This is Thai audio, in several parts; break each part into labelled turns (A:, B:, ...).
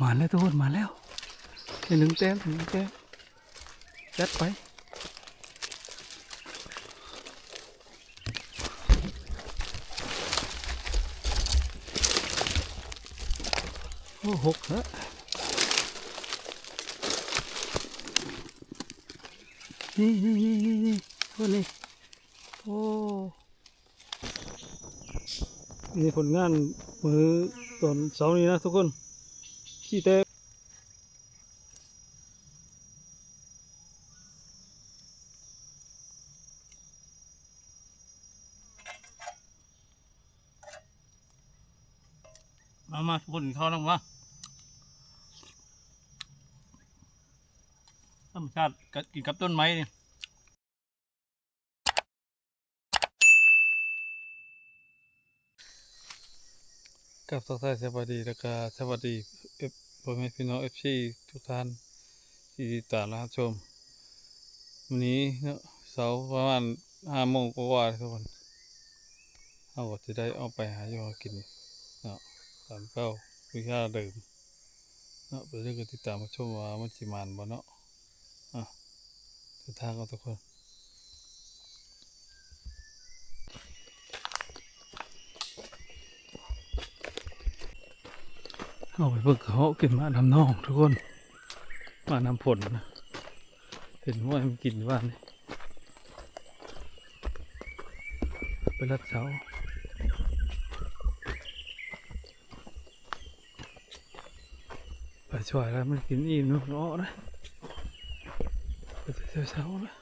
A: มาแล้วทุกคนมาแล้วเป็นหนึ่งแต้มจัดไปโอ้หกฮะนี่ทุกคนนี่โอ้นี่ผลงานมือตอนเสาร์นี้นะทุกคนขี้เต้มาทุกคนเข้าแล้วมาธรรมชาติกินกับต้นไม้นี่กับทักทายสวัสดีแล้วก็สวัสดีพ่อแม่พี่น้องFCทุกท่านที่ติดตามรับชมวันนี้เนาะเสาร์ประมาณ5 โมงกว่าทุกคนเราก็จะได้ออกไปหาอยู่หากินเนาะตามเป้าวิชาเดิมเนาะไปเรื่องกันติดตามมาชมว่ามันสิมานบ่เนาะเดินทางกันทุกคนเอาไปเบิ่งเขากินมาทำนองทุกคนมาน้ำผลนะเห็นว่ามันกินว่านี่ไปรัดเสาไปช่วยแล้วมันกินอิ่มเนาะเนาะนะไปเสาๆนะ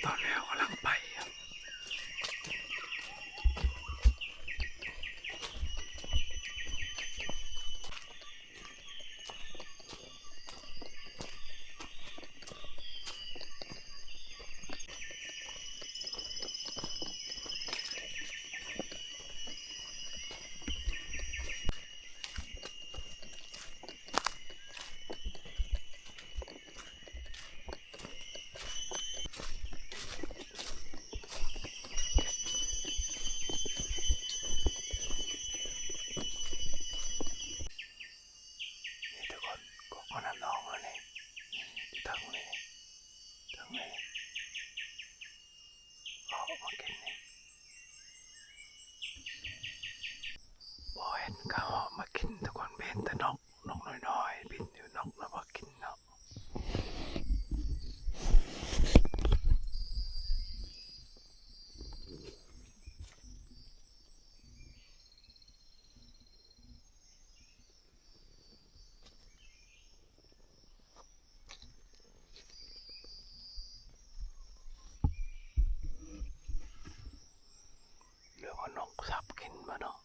A: ตอนแล้วกำลังไปก็มากินทุกคนเป็นแต่นกน้อยๆบินอยู่นกแล้วมากินเนาะเรื่องว่านกสับกินมาเนาะ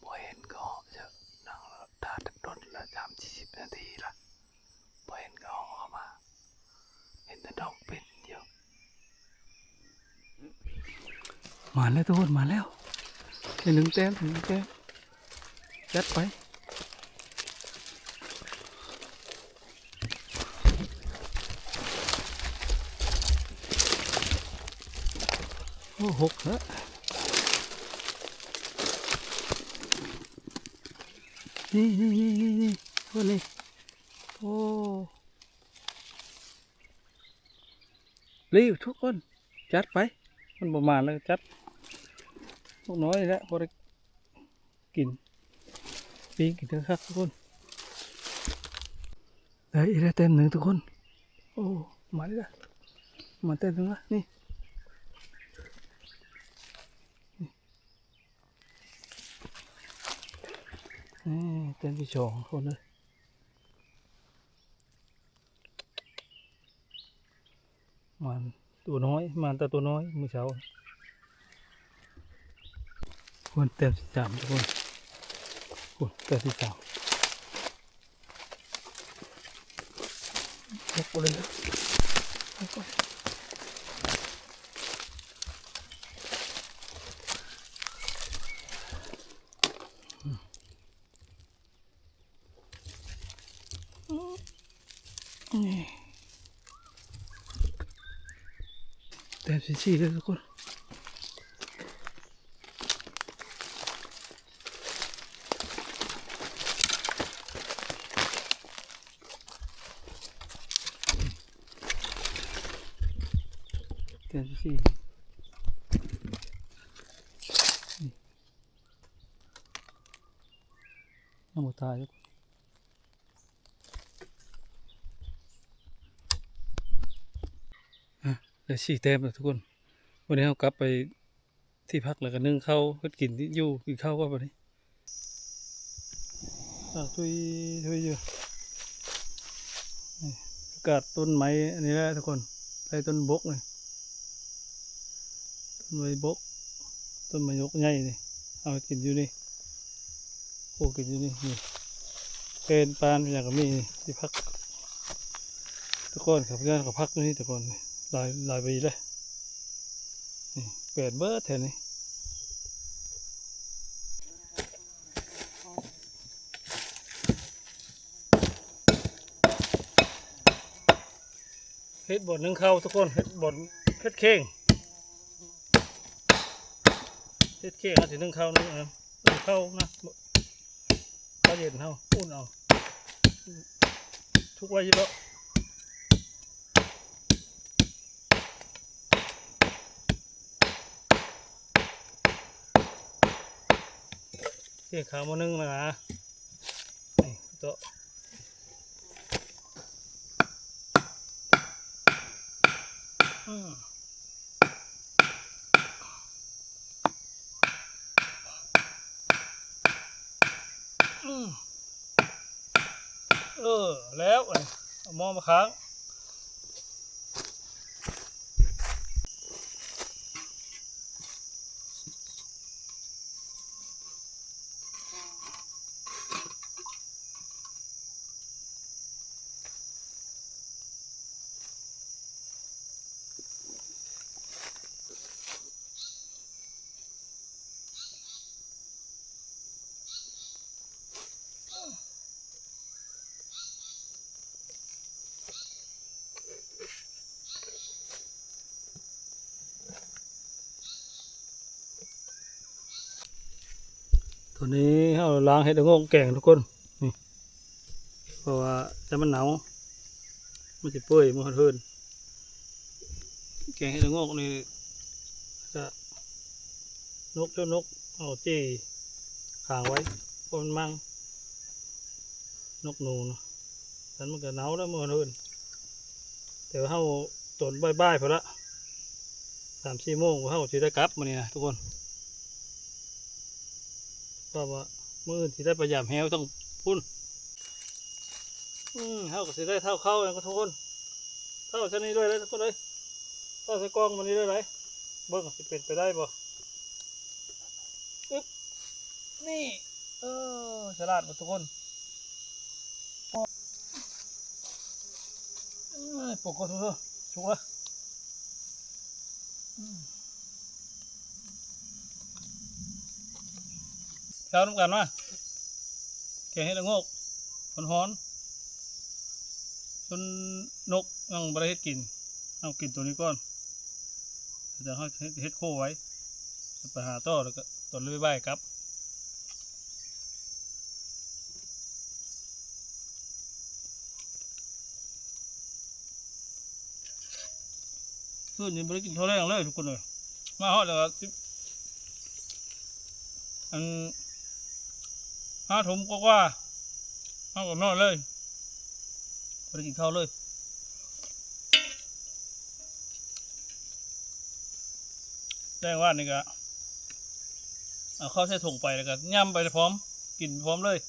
A: บ่เห็นก็จะนั่งแล้วถ้าโดนละ30 นาทีละบ่เห็นก็เข้ามาเห็นแต่นกเป็นเยอะมาแล้วทุกคนมาแล้วเป็นหนึ่งแต้มจัดไปโอ้หกฮะนี่พวกนี้โอ้รีบทุกคนจัดไปมันประมาณแล้วจัดพวกน้อยแล้วพอได้กินปีกินเถอะครับทุกคนได้เต็มหนึ่งทุกคนโอ้มาเลยละมาเต็มหนึ่งละนี่เต็มที่สองคนเลยมันตัวน้อยมันแต่ตัวน้อยมือเช้าคนเต็มที่3ทุกคนเต็มที่3ยกไปเลย ต้มชี้เลยทุกคนเต้มชี้ยังหมดตายแล้วเดี๋ยวชี้เต็มเลยทุกคนวันนี้เรากลับไปที่พักแล้วก็นึ่งข้าวเพื่อกินที่อยู่กินข้าวก็วันนี้ช่วยเยอะอากาศต้นไม้อันนี้แหละทุกคนใช้ต้นบกเลยต้นไม้บกต้นไม้ยกใหญ่นี่เอาไปกินอยู่นี่โอ้กินอยู่นี่นี่เป็นปานอย่างกับมีที่พักทุกคนครับเพื่อนเขาพักอยู่นี่ทุกคนหลายปีเลยนี่เปลี่ยนเบิร์ดแถวนี้เฮ็ดบ่อนนึ่งข้าวทุกคนเฮ็ดบ่อนเฮ็ดเข่งเอาสินึ่งข้าวนึ่งข้าวนะข้าวเย็นเฮาอุ่นเอาทุกวันยี่ปะเข่งข้าวมานึ่งนะนี่โต๊ะแล้วเอาหม้อมาค้างตัวนี้เราล้างให้ได้งงแกงทุกคนนี่เพราะว่าจะมันหนาวมันจะเปื่อยมันเทินแกงให้ได้งงนี่จะเจ้านกเอาจี้ขางไว้เพราะมันมั่งนกหนูนะฉันมันก็หนาวแล้วมันเทินแต่ว่าเราตนบ่ายๆพอละ3-4 โมงเราจะได้กลับมานี่นะทุกคนเพราะว่ามื้ออื่นที่ได้ประหยัดแฮวต้องพุ่นเท่ากับสิได้เท่าเข้าเลยทุกคนเท่าชนิดด้วยเลยทุกคนเลยเท่าใส่กล้องมันนี้ได้ไหมเบิ้งสิเป็นไปได้บ่อึ๊บนี่ฉลาดหมดทุกคนปกติทุกชุกละเช้าน้ำกันมาแกงให้ละงกฮ้อนจนนกยังบริเฮ็ดกินเอากินตัวนี้ก่อนจะให้เฮ็ดโค้ไว้ไปหาต่อแล้วก็ตอนเลื่อยใบครับคืนนี้บริกินเท่าแรงเลยทุกคนเลยมาฮอดแล้วอัน5 ทุ่มกว่าเอากับนอนเลยบริกินข้าวเลยแจ้งว่านี่ก็เอาข้าวใส่ถุงไปแล้วก็ย่ำไปพร้อมกินพร้อมเลย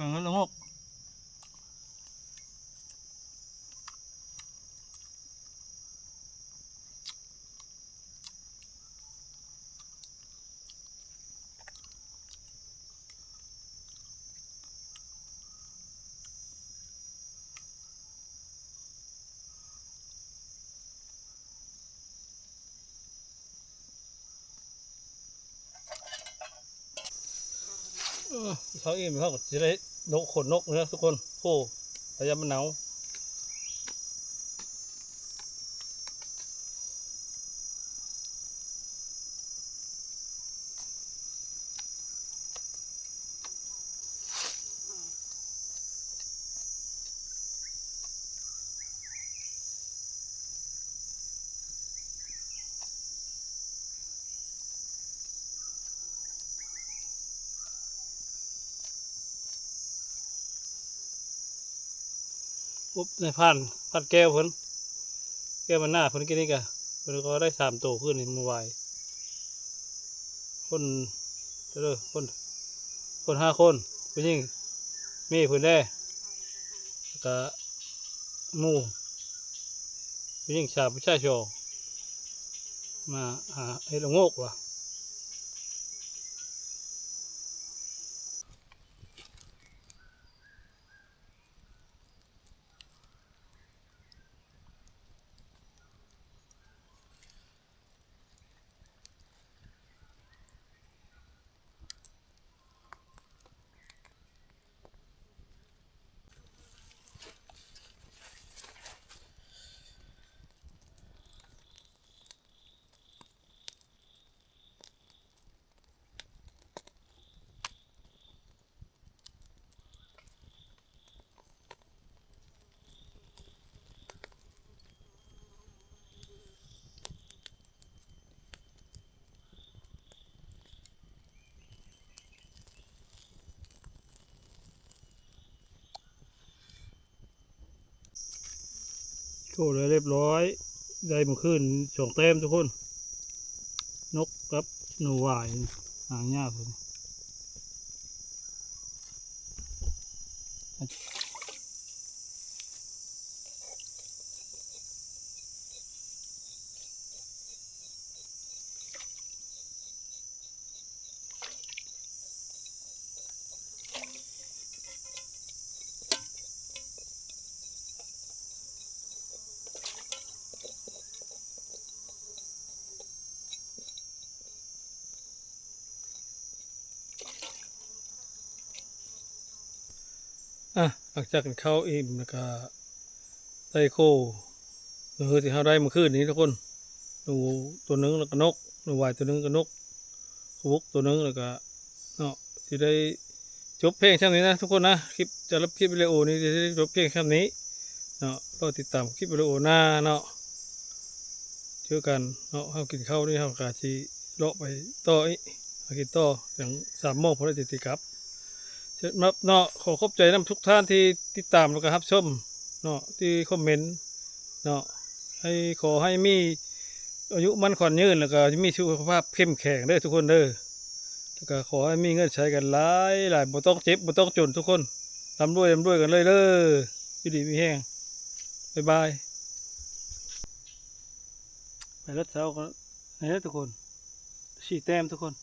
A: งั้นละงกเขาอิ่มเขาก็จะได้นกขนนกนะทุกคนโอ้พยายามมันหนาวปุ๊บในผ่านแก้วเพิ่นแก้วมันหน้าเพิ่นกินนี่กะเพิ่นก็ได้3 ตัวขึ้นในมือวายคนเด้อคน5 คนผู้หญิงมีเพิ่นได้แล้วก็หมู่ผู้หญิง3ผู้ชาย2มาหาเฮ็ดละโงกว่ะโชว์เลยเรียบร้อยได้เมื่อคืน2 แต้มทุกคนนกกับหนูหวายหางยากเลยหลังจากกินข้าวอิ่มแล้วก็ได้โคที่เขาได้เมื่อคืนนี้ทุกคนหนูตัวนึงแล้วก็นกหนูหวายตัวนึงก็นกขบุกตัวนึงแล้วก็เนาะที่ได้จบเพลงแค่นี้นะทุกคนนะคลิปจะรับคลิปวิดีโอนี้จะได้จบเพลงแค่นี้เนาะรอติดตามคลิปวิดีโอหน้าเนาะเจอกันเนาะเขากินข้าวนี่เขากาชีเลาะไปต่ออีกกินต่ออย่าง3 โมงพอได้ติดครับเนาะขอขอบใจน้ำทุกท่านที่ติดตามแล้วก็รับชมเนาะที่คอมเมนต์เนาะให้ขอให้มีอายุมั่นขวัญยืนแล้วก็มีสุขภาพเข้มแข็งได้ทุกคนเด้อแล้วก็ขอให้มีเงินใช้กันหลายบ่ต้องเจ็บบ่ต้องจนทุกคนร่ำรวยกันเลยเด้ออยู่ดีมีแห้งบ๊ายบายไปรถเช้ากันให้ทุกคน4 แต้มทุกคน